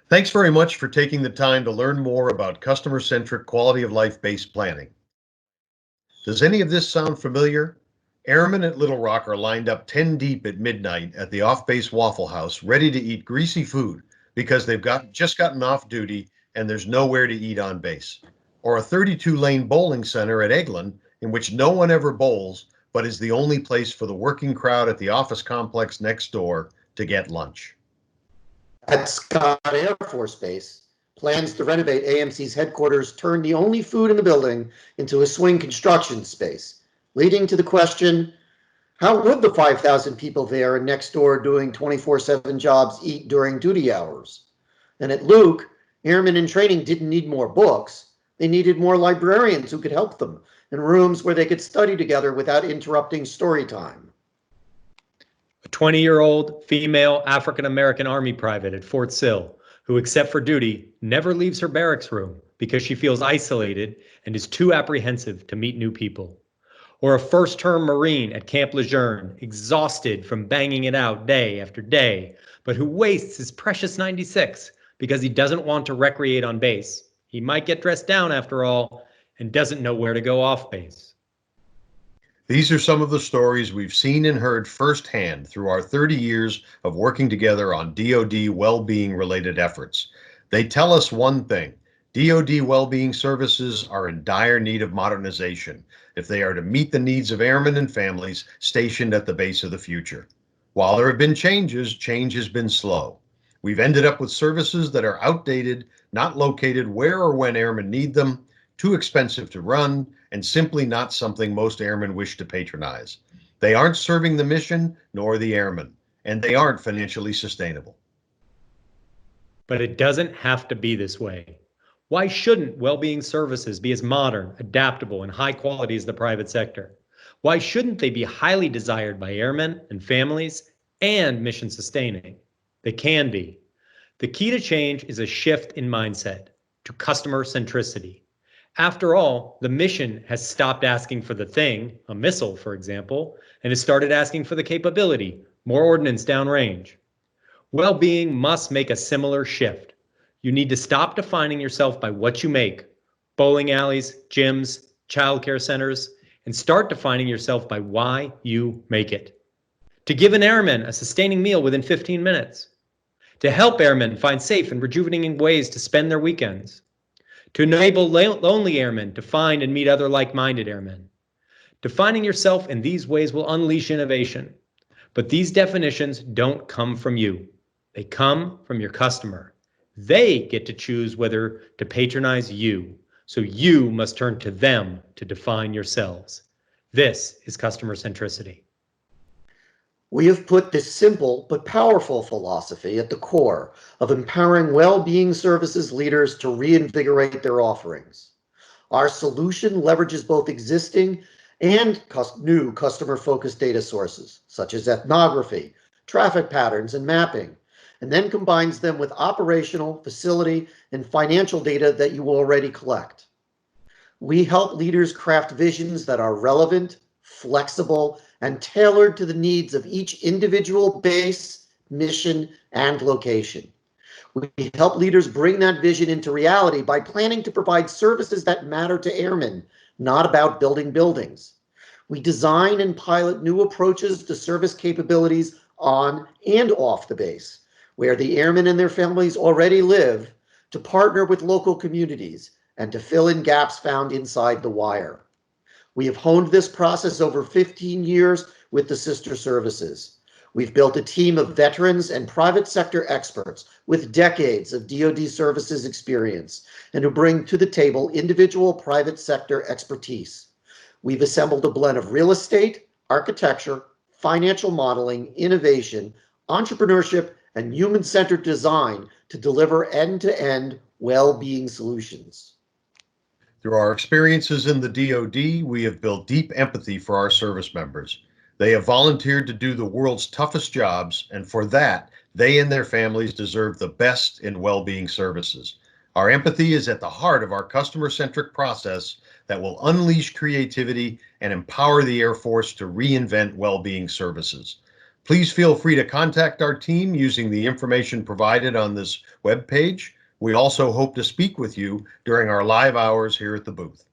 Thanks very much for taking the time to learn more about customer-centric quality of life-based planning. Does any of this sound familiar? Airmen at Little Rock are lined up 10 deep at midnight at the off-base Waffle House, ready to eat greasy food because they've just gotten off duty and there's nowhere to eat on base. Or a 32-lane bowling center at Eglin in which no one ever bowls, but is the only place for the working crowd at the office complex next door to get lunch. At Scott Air Force Base, plans to renovate AMC's headquarters turned the only food in the building into a swing construction space, leading to the question, how would the 5,000 people there and next door doing 24/7 jobs eat during duty hours? And at Luke, airmen in training didn't need more books. They needed more librarians who could help them, and rooms where they could study together without interrupting story time. A 20-year-old female African-American Army private at Fort Sill, who, except for duty, never leaves her barracks room because she feels isolated and is too apprehensive to meet new people. Or a first-term Marine at Camp Lejeune, exhausted from banging it out day after day, but who wastes his precious 96 because he doesn't want to recreate on base. He might get dressed down after all and doesn't know where to go off base. These are some of the stories we've seen and heard firsthand through our 30 years of working together on DoD well-being related efforts. They tell us one thing: DoD well-being services are in dire need of modernization if they are to meet the needs of airmen and families stationed at the base of the future. While there have been changes, change has been slow. We've ended up with services that are outdated, not located where or when airmen need them, too expensive to run, and simply not something most airmen wish to patronize. They aren't serving the mission nor the airmen, and they aren't financially sustainable. But it doesn't have to be this way. Why shouldn't well-being services be as modern, adaptable, and high quality as the private sector? Why shouldn't they be highly desired by airmen and families and mission sustaining? They can be. The key to change is a shift in mindset to customer centricity. After all, the mission has stopped asking for the thing, a missile, for example, and has started asking for the capability, more ordnance downrange. Well-being must make a similar shift. You need to stop defining yourself by what you make, bowling alleys, gyms, childcare centers, and start defining yourself by why you make it. To give an airman a sustaining meal within 15 minutes. To help airmen find safe and rejuvenating ways to spend their weekends. To enable lonely airmen to find and meet other like-minded airmen. Defining yourself in these ways will unleash innovation. But these definitions don't come from you. They come from your customer. They get to choose whether to patronize you. So you must turn to them to define yourselves. This is customer centricity. We have put this simple but powerful philosophy at the core of empowering well-being services leaders to reinvigorate their offerings. Our solution leverages both existing and new customer-focused data sources, such as ethnography, traffic patterns, and mapping, and then combines them with operational, facility, and financial data that you already collect. We help leaders craft visions that are relevant, flexible, and tailored to the needs of each individual base, mission, and location. We help leaders bring that vision into reality by planning to provide services that matter to airmen, not about building buildings. We design and pilot new approaches to service capabilities on and off the base, where the airmen and their families already live, to partner with local communities and to fill in gaps found inside the wire. We have honed this process over 15 years with the sister services. We've built a team of veterans and private sector experts with decades of DoD services experience and who bring to the table individual private sector expertise. We've assembled a blend of real estate, architecture, financial modeling, innovation, entrepreneurship, and human-centered design to deliver end-to-end well-being solutions. Through our experiences in the DoD, we have built deep empathy for our service members. They have volunteered to do the world's toughest jobs, and for that, they and their families deserve the best in well-being services. Our empathy is at the heart of our customer-centric process that will unleash creativity and empower the Air Force to reinvent well-being services. Please feel free to contact our team using the information provided on this webpage. We also hope to speak with you during our live hours here at the booth.